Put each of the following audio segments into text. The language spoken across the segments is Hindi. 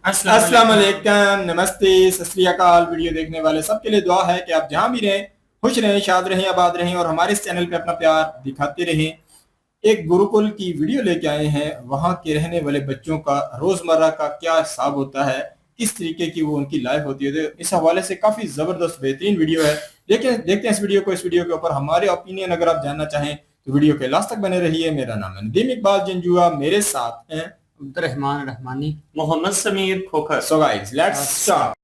अस्सलाम अस्सलाम वालेकुम। वालेकुम, नमस्ते, सत श्री अकाल। वीडियो देखने वाले सबके लिए दुआ है कि आप जहां भी रहें खुश रहें, शाद रहें, आबाद रहें और हमारे इस चैनल पे अपना प्यार दिखाते रहें। एक गुरुकुल की वीडियो लेके आए हैं। वहां के रहने वाले बच्चों का रोजमर्रा का क्या हिसाब होता है, किस तरीके की वो उनकी लाइफ होती है, तो इस हवाले से काफी जबरदस्त बेहतरीन वीडियो है। लेकिन देखते हैं इस वीडियो को। इस वीडियो के ऊपर हमारे ओपिनियन अगर आप जानना चाहें तो वीडियो के लास्ट तक बने रहिए। मेरा नाम है नदीम इकबाल जंजुआ, मेरे साथ हैं Abdurrahman Rahmani. Mohammad Samir Khokhar. So guys let's start.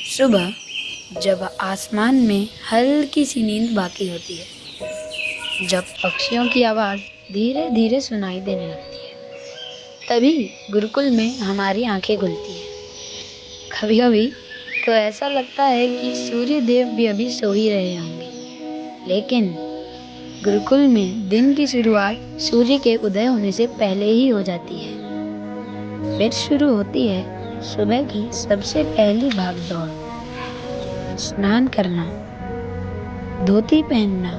सुबह जब आसमान में हल्की सी नींद बाकी होती है, जब पक्षियों की आवाज़ धीरे धीरे सुनाई देने लगती है, तभी गुरुकुल में हमारी आंखें खुलती हैं। कभी कभी तो ऐसा लगता है कि सूर्य देव भी अभी सो ही रहे होंगे, लेकिन गुरुकुल में दिन की शुरुआत सूर्य के उदय होने से पहले ही हो जाती है। फिर शुरू होती है सुबह की सबसे पहली भाग दौड़। स्नान करना, धोती पहनना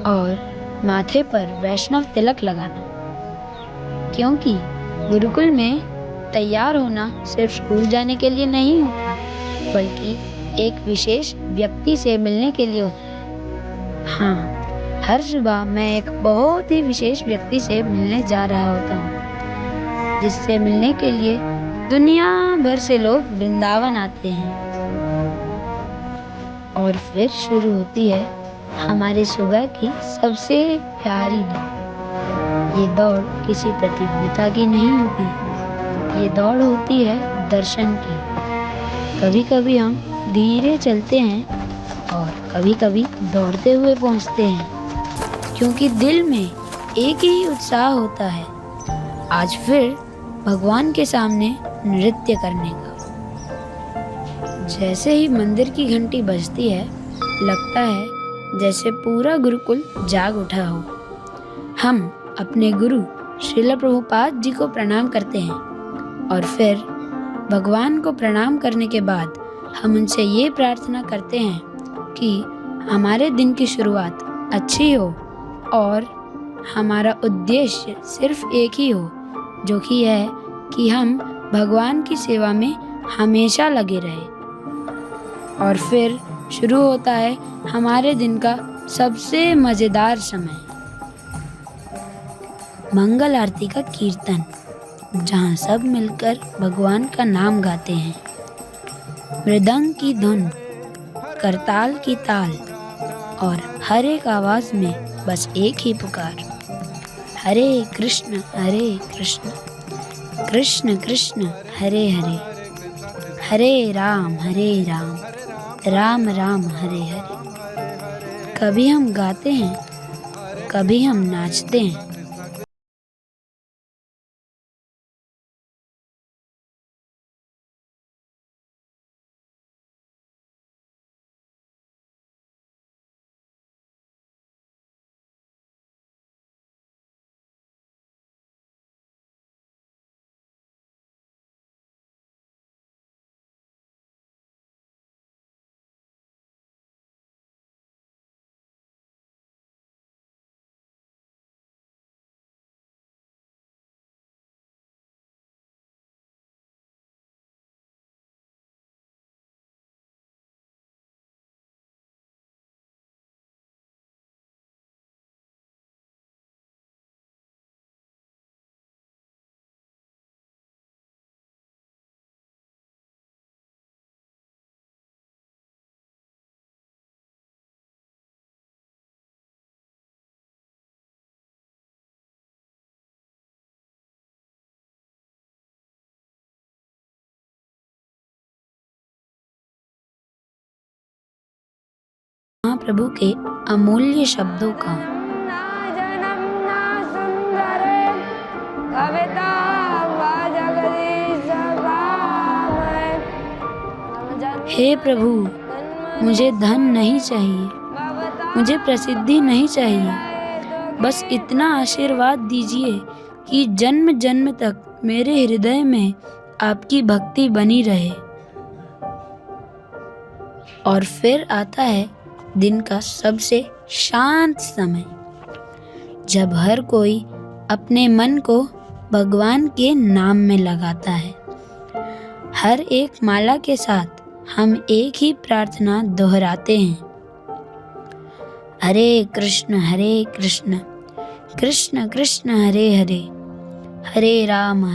और माथे पर वैष्णव तिलक लगाना, क्योंकि गुरुकुल में तैयार होना सिर्फ स्कूल जाने के लिए नहीं होता, बल्कि एक विशेष व्यक्ति से मिलने के लिए होता है। हाँ, हर सुबह मैं एक बहुत ही विशेष व्यक्ति से मिलने जा रहा होता हूँ, जिससे मिलने के लिए दुनिया भर से लोग वृंदावन आते हैं। और फिर शुरू होती है हमारी सुबह की सबसे प्यारी दौड़। ये दौड़ किसी प्रतियोगिता की नहीं होती, ये दौड़ होती है दर्शन की। कभी कभी हम धीरे चलते हैं और कभी कभी दौड़ते हुए पहुंचते हैं, क्योंकि दिल में एक ही उत्साह होता है, आज फिर भगवान के सामने नृत्य करने का। जैसे ही मंदिर की घंटी बजती है, लगता है जैसे पूरा गुरुकुल जाग उठा हो। हम अपने गुरु श्रील प्रभुपाद जी को प्रणाम करते हैं और फिर भगवान को प्रणाम करने के बाद हम उनसे ये प्रार्थना करते हैं कि हमारे दिन की शुरुआत अच्छी हो और हमारा उद्देश्य सिर्फ एक ही हो, जो कि है कि हम भगवान की सेवा में हमेशा लगे रहें। और फिर शुरू होता है हमारे दिन का सबसे मज़ेदार समय, मंगल आरती का कीर्तन, जहाँ सब मिलकर भगवान का नाम गाते हैं। मृदंग की धुन, करताल की ताल और हर एक आवाज़ में बस एक ही पुकार, हरे कृष्ण कृष्ण कृष्ण हरे हरे, हरे राम राम राम हरे हरे। कभी हम गाते हैं, कभी हम नाचते हैं, महाप्रभु के अमूल्य शब्दों का। हे प्रभु, मुझे धन नहीं चाहिए, मुझे प्रसिद्धि नहीं चाहिए, बस इतना आशीर्वाद दीजिए कि जन्म जन्म तक मेरे हृदय में आपकी भक्ति बनी रहे। और फिर आता है दिन का सबसे शांत समय, जब हर कोई अपने मन को भगवान के नाम में लगाता है। हर एक माला के साथ हम एक ही प्रार्थना दोहराते हैं, हरे कृष्ण कृष्ण कृष्ण हरे हरे, हरे राम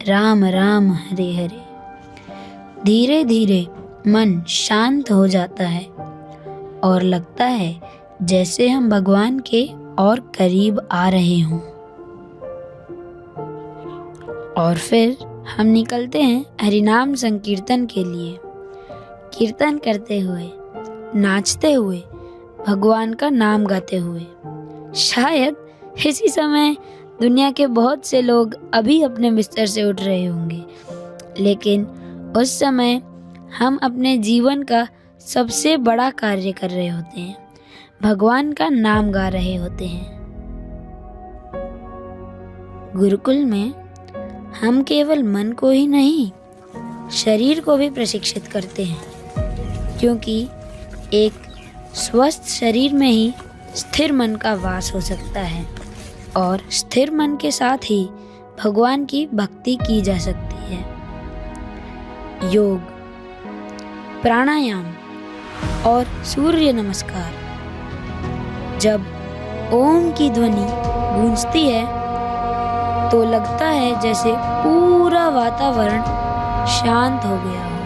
राम राम हरे हरे। धीरे धीरे मन शांत हो जाता है और लगता है जैसे हम भगवान के और करीब आ रहे हों। और फिर हम निकलते हैं हरिनाम संकीर्तन के लिए, कीर्तन करते हुए, नाचते हुए, भगवान का नाम गाते हुए। शायद इसी समय दुनिया के बहुत से लोग अभी अपने बिस्तर से उठ रहे होंगे, लेकिन उस समय हम अपने जीवन का सबसे बड़ा कार्य कर रहे होते हैं, भगवान का नाम गा रहे होते हैं। गुरुकुल में हम केवल मन को ही नहीं, शरीर को भी प्रशिक्षित करते हैं, क्योंकि एक स्वस्थ शरीर में ही स्थिर मन का वास हो सकता है और स्थिर मन के साथ ही भगवान की भक्ति की जा सकती है। योग, प्राणायाम और सूर्य नमस्कार। जब ओम की ध्वनि गूंजती है तो लगता है जैसे पूरा वातावरण शांत हो गया हो।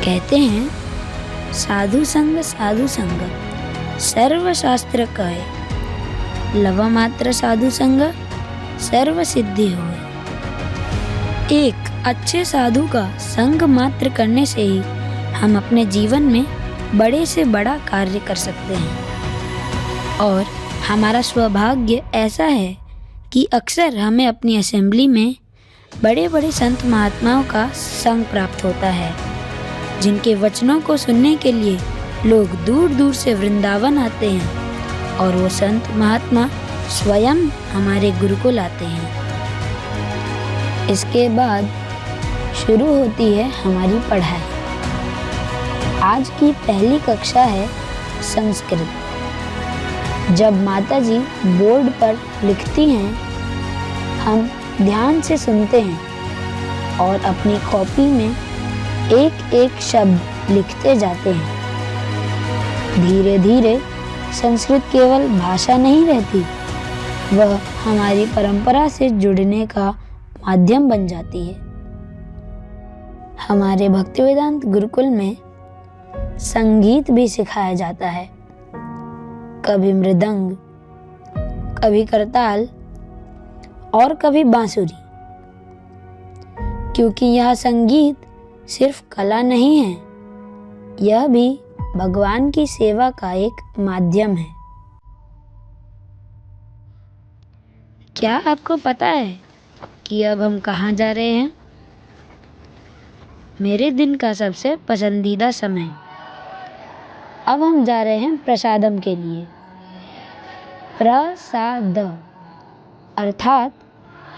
कहते हैं साधु संग सर्व शास्त्र कहे, लवा मात्र साधु संग सर्व सिद्धि होए। एक अच्छे साधु का संग मात्र करने से ही हम अपने जीवन में बड़े से बड़ा कार्य कर सकते हैं। और हमारा सौभाग्य ऐसा है कि अक्सर हमें अपनी असेंबली में बड़े बड़े संत महात्माओं का संग प्राप्त होता है, जिनके वचनों को सुनने के लिए लोग दूर दूर से वृंदावन आते हैं और वो संत महात्मा स्वयं हमारे गुरुकुल आते हैं। इसके बाद शुरू होती है हमारी पढ़ाई। आज की पहली कक्षा है संस्कृत। जब माताजी बोर्ड पर लिखती हैं, हम ध्यान से सुनते हैं और अपनी कॉपी में एक एक शब्द लिखते जाते हैं। धीरे धीरे संस्कृत केवल भाषा नहीं रहती, वह हमारी परंपरा से जुड़ने का माध्यम बन जाती है। हमारे भक्तिवेदांत गुरुकुल में संगीत भी सिखाया जाता है, कभी मृदंग, कभी करताल और कभी बांसुरी, क्योंकि यह संगीत सिर्फ कला नहीं है, यह भी भगवान की सेवा का एक माध्यम है। क्या आपको पता है कि अब हम कहाँ जा रहे हैं? मेरे दिन का सबसे पसंदीदा समय। अब हम जा रहे हैं प्रसादम के लिए। प्रसाद अर्थात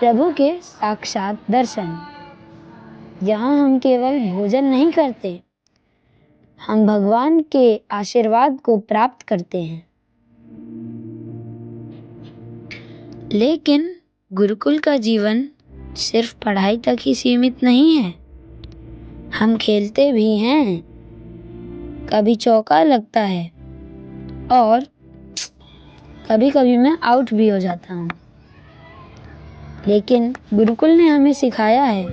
प्रभु के साक्षात दर्शन। यहाँ हम केवल भोजन नहीं करते, हम भगवान के आशीर्वाद को प्राप्त करते हैं। लेकिन गुरुकुल का जीवन सिर्फ पढ़ाई तक ही सीमित नहीं है। हम खेलते भी हैं, कभी चौका लगता है और कभी कभी मैं आउट भी हो जाता हूँ। लेकिन गुरुकुल ने हमें सिखाया है,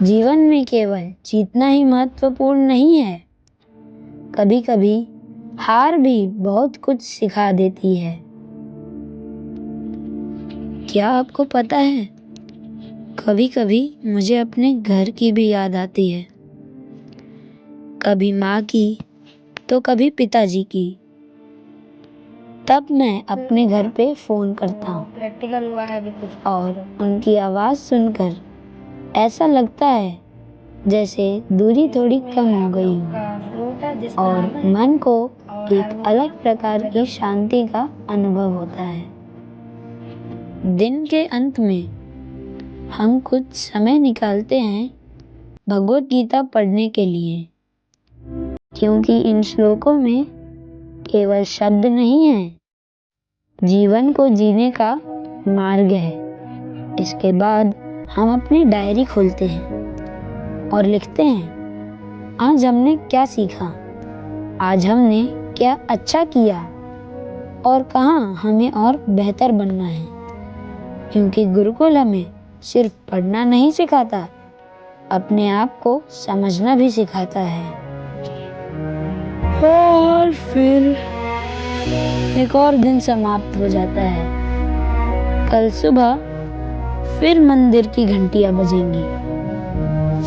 जीवन में केवल जीतना ही महत्वपूर्ण नहीं है, कभी कभी हार भी बहुत कुछ सिखा देती है। क्या आपको पता है कभी कभी मुझे अपने घर की भी याद आती है, कभी माँ की तो कभी पिताजी की। तब मैं अपने घर पे फ़ोन करता हूँ, प्रैक्टिकल हुआ है अभी कुछ, और उनकी आवाज़ सुनकर ऐसा लगता है जैसे दूरी थोड़ी कम हो गई हो और मन को एक अलग प्रकार की शांति का अनुभव होता है। दिन के अंत में हम कुछ समय निकालते हैं भगवत गीता पढ़ने के लिए, क्योंकि इन श्लोकों में केवल शब्द नहीं है, जीवन को जीने का मार्ग है। इसके बाद हम अपनी डायरी खोलते हैं और लिखते हैं, आज हमने क्या सीखा, आज हमने क्या अच्छा किया और कहाँ हमें और बेहतर बनना है। क्योंकि गुरुकुल हमें सिर्फ पढ़ना नहीं सिखाता, अपने आप को समझना भी सिखाता है। और फिर एक और दिन समाप्त हो जाता है। कल सुबह फिर मंदिर की घंटियां बजेंगी,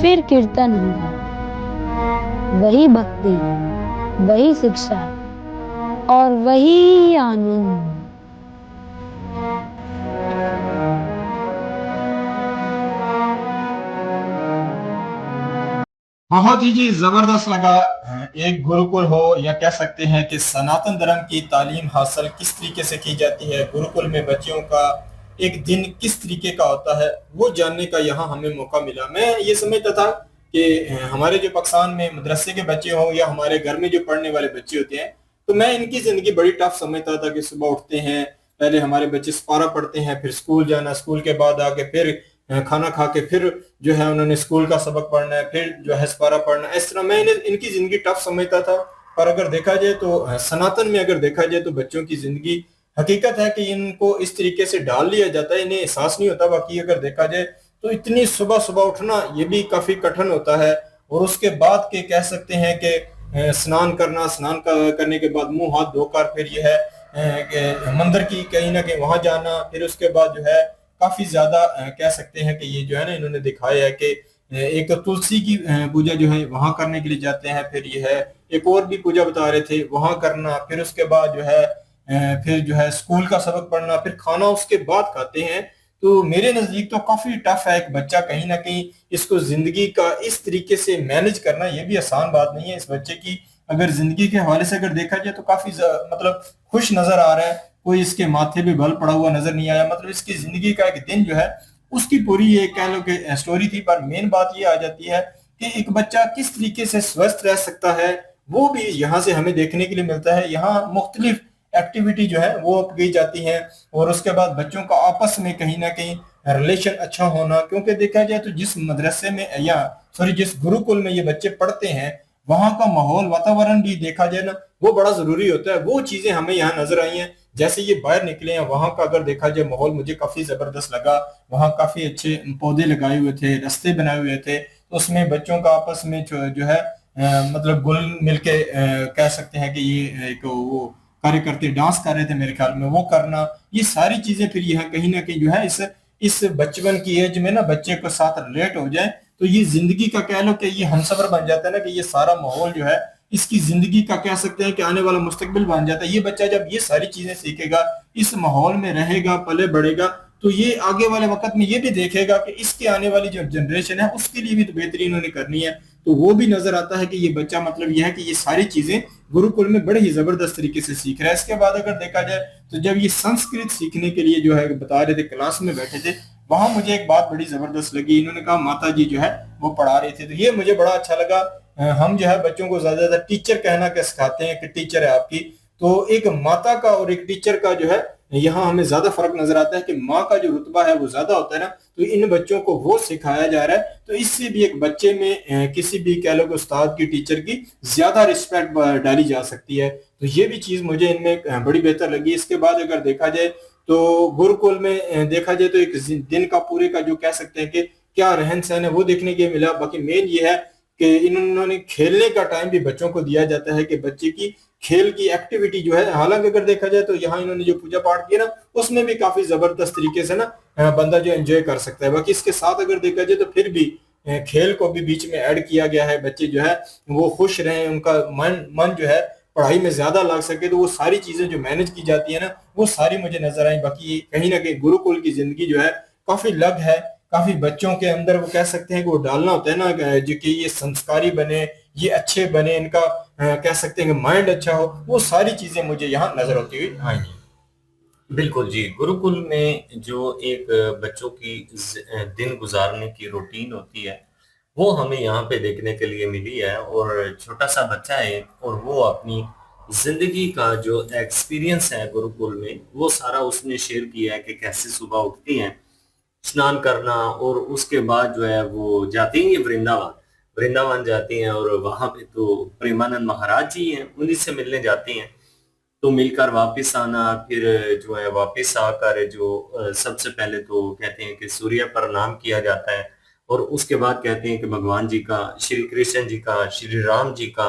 फिर कीर्तन होगा, वही भक्ति, वही शिक्षा और वही आनंद। बहुत ही जी जबरदस्त लगा। एक गुरुकुल हो या कह सकते हैं कि सनातन धर्म की तालीम हासिल किस तरीके से की जाती है, गुरुकुल में बच्चों का एक दिन किस तरीके का होता है, वो जानने का यहाँ हमें मौका मिला। मैं ये समझता था कि हमारे जो पाकिस्तान में मदरसे के बच्चे हों या हमारे घर में जो पढ़ने वाले बच्चे होते हैं, तो मैं इनकी जिंदगी बड़ी टफ समझता था कि सुबह उठते हैं, पहले हमारे बच्चे सपारा पढ़ते हैं, फिर स्कूल जाना, स्कूल के बाद आके फिर खाना खा के फिर जो है उन्होंने स्कूल का सबक पढ़ना है, फिर जो है सपारा पढ़ना है। इस तरह मैं इनकी जिंदगी टफ समझता था। पर अगर देखा जाए तो सनातन में अगर देखा जाए तो बच्चों की जिंदगी हकीकत है कि इनको इस तरीके से डाल लिया जाता है, इन्हें एहसास नहीं होता। बाकी अगर देखा जाए तो इतनी सुबह सुबह उठना ये भी काफी कठिन होता है। और उसके बाद के कह सकते हैं कि स्नान करना, करने के बाद मुंह हाथ धोकर फिर ये है कि मंदिर की कहीं ना कहीं वहां जाना, फिर उसके बाद जो है काफी ज्यादा कह सकते हैं कि ये जो है ना इन्होंने दिखाया है कि एक तो तुलसी की पूजा जो है वहां करने के लिए जाते हैं, फिर ये है एक और भी पूजा बता रहे थे वहां करना, फिर उसके बाद जो है फिर जो है स्कूल का सबक पढ़ना, फिर खाना उसके बाद खाते हैं। तो मेरे नजदीक तो काफी टफ है। एक बच्चा कहीं ना कहीं इसको जिंदगी का इस तरीके से मैनेज करना ये भी आसान बात नहीं है। इस बच्चे की अगर जिंदगी के हवाले से अगर देखा जाए तो काफी मतलब खुश नजर आ रहा है, कोई इसके माथे पे बल पड़ा हुआ नजर नहीं आया। मतलब इसकी जिंदगी का एक दिन जो है उसकी पूरी ये कह लो कि स्टोरी थी। पर मेन बात ये आ जाती है कि एक बच्चा किस तरीके से स्वस्थ रह सकता है वो भी यहाँ से हमें देखने के लिए मिलता है। यहाँ मुख्तलिफ एक्टिविटी जो है वो की जाती है और उसके बाद बच्चों का आपस में कहीं ना कहीं रिलेशन अच्छा होना। क्योंकि देखा जाए तो जिस मदरसे में या सॉरी जिस गुरुकुल में ये बच्चे पढ़ते हैं वहां का माहौल वातावरण भी देखा जाए ना वो बड़ा जरूरी होता है। वो चीजें हमें यहाँ नजर आई हैं। जैसे ये बाहर निकले हैं वहां का अगर देखा जाए माहौल मुझे काफी जबरदस्त लगा। वहां काफी अच्छे पौधे लगाए हुए थे, रास्ते बनाए हुए थे, तो उसमें बच्चों का आपस में जो है मतलब गुल मिलके कह सकते हैं कि ये एक वो कार्य करते डांस कर रहे थे मेरे ख्याल में, वो करना, ये सारी चीजें फिर यह कहीं ना कहीं जो है इस बचपन की एज में ना बच्चे को साथ रिलेट हो जाए तो ये जिंदगी का कह लो कि ये हमसफर बन जाता है ना, कि ये सारा माहौल जो है इसकी जिंदगी का कह सकते हैं कि आने वाला मुस्तकबिल बन जाता है। ये बच्चा जब ये सारी चीजें सीखेगा, इस माहौल में रहेगा, पले बढ़ेगा, तो ये आगे वाले वक्त में ये भी देखेगा कि इसके आने वाली जो जनरेशन है उसके लिए भी तो बेहतरीन उन्होंने करनी है। तो वो भी नजर आता है कि ये बच्चा मतलब यह है कि ये सारी चीजें गुरुकुल में बड़े ही जबरदस्त तरीके से सीख रहा है। इसके बाद अगर देखा जाए तो जब ये संस्कृत सीखने के लिए जो है बता रहे थे, क्लास में बैठे थे, वहां मुझे एक बात बड़ी जबरदस्त लगी। इन्होंने कहा माता जी जो है वो पढ़ा रहे थे, तो ये मुझे बड़ा अच्छा लगा। हम जो है बच्चों को ज्यादा टीचर कहना क्या सिखाते हैं कि टीचर है आपकी, तो एक माता का और एक टीचर का जो है यहाँ हमें ज्यादा फर्क नजर आता है कि माँ का जो रुतबा है वो ज्यादा होता है ना, तो इन बच्चों को वो सिखाया जा रहा है। तो इससे भी एक बच्चे में किसी भी कह लो उस्ताद की, टीचर की ज्यादा रिस्पेक्ट डाली जा सकती है। तो ये भी चीज मुझे इनमें बड़ी बेहतर लगी। इसके बाद अगर देखा जाए तो गुरुकुल में देखा जाए तो एक दिन का पूरे का जो कह सकते हैं कि क्या रहन सहन है वो देखने के मिला। बाकी मेन ये है कि इन्होंने खेलने का टाइम भी बच्चों को दिया जाता है कि बच्चे की खेल की एक्टिविटी जो है, हालांकि अगर देखा जाए तो यहाँ इन्होंने जो पूजा पाठ किया ना उसमें भी काफी जबरदस्त तरीके से ना बंदा जो एंजॉय कर सकता है। बाकी इसके साथ अगर देखा जाए तो फिर भी खेल को भी बीच में ऐड किया गया है, बच्चे जो है वो खुश रहें, उनका मन जो है पढ़ाई में ज्यादा लग सके, तो वो सारी चीजें जो मैनेज की जाती है ना वो सारी मुझे नजर आई। बाकी कहीं ना कहीं गुरुकुल की जिंदगी जो है काफी अलग है, काफी बच्चों के अंदर वो कह सकते हैं कि वो डालना होता है ना जो कि ये संस्कारी बने, ये अच्छे बने, इनका कह सकते हैं कि माइंड अच्छा हो, वो सारी चीजें मुझे यहाँ नजर होती हुई आई। बिल्कुल जी, गुरुकुल में जो एक बच्चों की दिन गुजारने की रूटीन होती है वो हमें यहाँ पे देखने के लिए मिली है। और छोटा सा बच्चा है और वो अपनी जिंदगी का जो एक्सपीरियंस है गुरुकुल में वो सारा उसने शेयर किया है कि कैसे सुबह उठती हैं, स्नान करना, और उसके बाद जो है वो जाती हैं वृंदावन, वृंदावन जाती हैं और वहां पे तो प्रेमानंद महाराज जी हैं, उन्हीं से मिलने जाती हैं। तो मिलकर वापस आना, फिर जो है वापस आकर जो सबसे पहले तो कहते हैं कि सूर्य प्रणाम किया जाता है, और उसके बाद कहते हैं कि भगवान जी का, श्री कृष्ण जी का, श्री राम जी का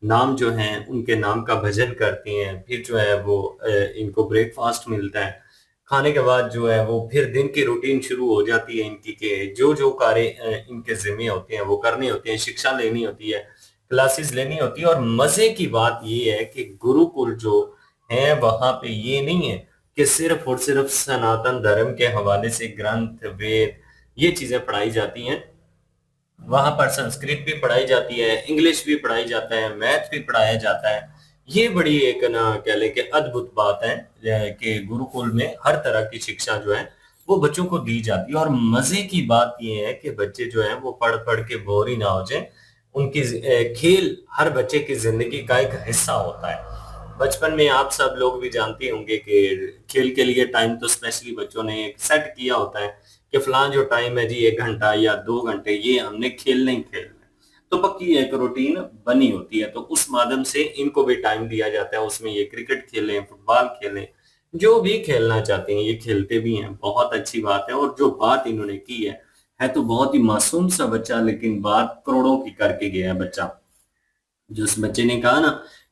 नाम जो है उनके नाम का भजन करते हैं। फिर जो है वो इनको ब्रेकफास्ट मिलता है, खाने के बाद जो है वो फिर दिन की रूटीन शुरू हो जाती है इनकी, के जो जो कार्य इनके जिम्मे होते हैं वो करने होते हैं, शिक्षा लेनी होती है, क्लासेस लेनी होती है। और मजे की बात ये है कि गुरुकुल जो है वहां पे ये नहीं है कि सिर्फ और सिर्फ सनातन धर्म के हवाले से ग्रंथ, वेद, ये चीजें पढ़ाई जाती हैं। वहां पर संस्कृत भी पढ़ाई जाती है, इंग्लिश भी पढ़ाई जाता है, मैथ भी पढ़ाया जाता है। ये बड़ी एक ना कह लें कि अद्भुत बात है कि गुरुकुल में हर तरह की शिक्षा जो है वो बच्चों को दी जाती है। और मजे की बात ये है कि बच्चे जो है वो पढ़ पढ़ के बोर ही ना हो जाए। उनकी खेल हर बच्चे की जिंदगी का एक हिस्सा होता है। बचपन में आप सब लोग भी जानते होंगे कि खेल के लिए टाइम तो स्पेशली बच्चों ने एक सेट किया होता है कि फलां जो टाइम है जी 1 घंटा या 2 घंटे ये हमने खेलना ही खेलना है। तो पक्की एक रूटीन बनी होती है, तो उस माध्यम से इनको भी टाइम दिया जाता है, उसमें ये क्रिकेट खेलें, फुटबॉल खेलें, जो भी खेलना चाहते हैं ये खेलते भी हैं। बहुत अच्छी बात है। और जो बात इन्होंने की है तो बहुत ही मासूम सा बच्चा, लेकिन बात करोड़ों की करके गया है बच्चा। जो उस बच्चे ने कहा ना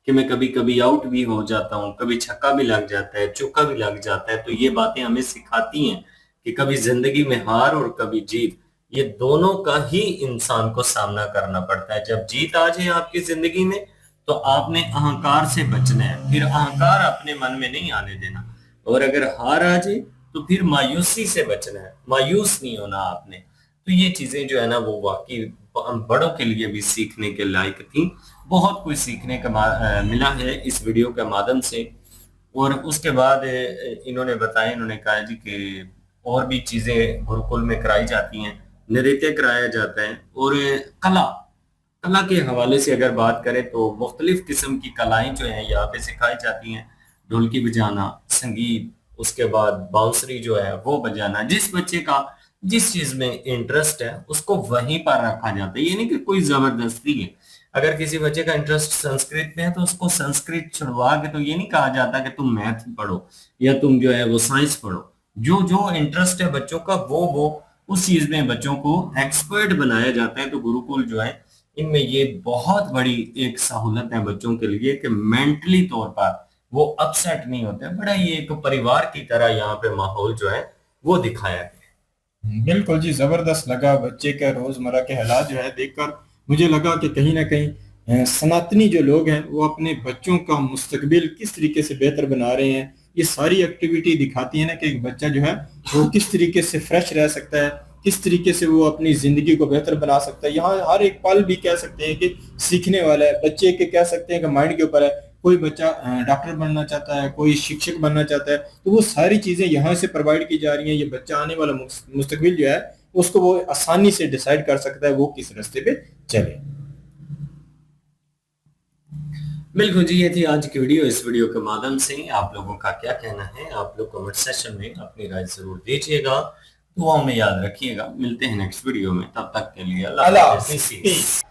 कि मैं कभी कभी आउट भी हो जाता हूँ, कभी छक्का भी लग जाता है, चौका भी लग जाता है, तो ये बातें हमें सिखाती हैं कि कभी जिंदगी में हार और कभी जीत, ये दोनों का ही इंसान को सामना करना पड़ता है। जब जीत आ जाए आपकी जिंदगी में तो आपने अहंकार से बचना है, फिर अहंकार अपने मन में नहीं आने देना। और अगर हार आ जाए तो फिर मायूसी से बचना है, मायूस नहीं होना आपने। तो ये चीजें जो है ना वो वाकई बड़ों के लिए भी सीखने के लायक थी। बहुत कुछ सीखने का मिला है इस वीडियो के माध्यम से। और उसके बाद इन्होंने बताया, इन्होंने कहा जी कि और भी चीजें गुरुकुल में कराई जाती हैं, नृत्य कराया जाता है, और कला, कला के हवाले से अगर बात करें तो मुख्तलिफ किस्म की कलाएं जो है यहाँ पे सिखाई जाती हैं। ढोलकी बजाना, संगीत, उसके बाद बांसुरी जो है वो बजाना। जिस बच्चे का जिस चीज में इंटरेस्ट है उसको वहीं पर रखा जाता है, ये नहीं कि कोई जबरदस्ती है। अगर किसी बच्चे का इंटरेस्ट संस्कृत में है तो उसको संस्कृत छुड़वा के तो ये नहीं कहा जाता कि तुम मैथ पढ़ो या तुम जो है वो साइंस पढ़ो। जो जो इंटरेस्ट है बच्चों का वो उस चीज में बच्चों को एक्सपर्ट बनाया जाता है। तो गुरुकुल जो है इनमें ये बहुत बड़ी एक सहूलत है बच्चों के लिए कि मेंटली तौर पर वो अपसेट नहीं होते। बड़ा ये एक परिवार की तरह यहाँ पे माहौल जो है वो दिखाया गया। बिल्कुल जी, जबरदस्त लगा। बच्चे का रोजमर्रा के हालात जो है देखकर मुझे लगा कि कहीं ना कहीं सनातनी जो लोग हैं वो अपने बच्चों का मुस्तकबिल किस तरीके से बेहतर बना रहे हैं। ये सारी एक्टिविटी दिखाती है ना कि एक बच्चा जो है वो किस तरीके से फ्रेश रह सकता है, किस तरीके से वो अपनी जिंदगी को बेहतर बना सकता है। यहाँ हर एक पल भी कह सकते हैं कि सीखने वाला है। बच्चे के कह सकते हैं कि माइंड के ऊपर है। कोई बच्चा डॉक्टर बनना चाहता है, कोई शिक्षक बनना चाहता है, तो वो सारी चीजें यहाँ से प्रोवाइड की जा रही हैं। ये बच्चा आने वाला मुस्तकबिल जो है उसको वो आसानी से डिसाइड कर सकता है वो किस रास्ते पे चले। बिल्कुल जी, ये थी आज की वीडियो। इस वीडियो के माध्यम से आप लोगों का क्या कहना है आप लोग कमेंट सेक्शन में अपनी राय जरूर दीजिएगा। दुआओं में याद रखिएगा। मिलते हैं नेक्स्ट वीडियो में, तब तक के लिए अल्लाह हाफिज़।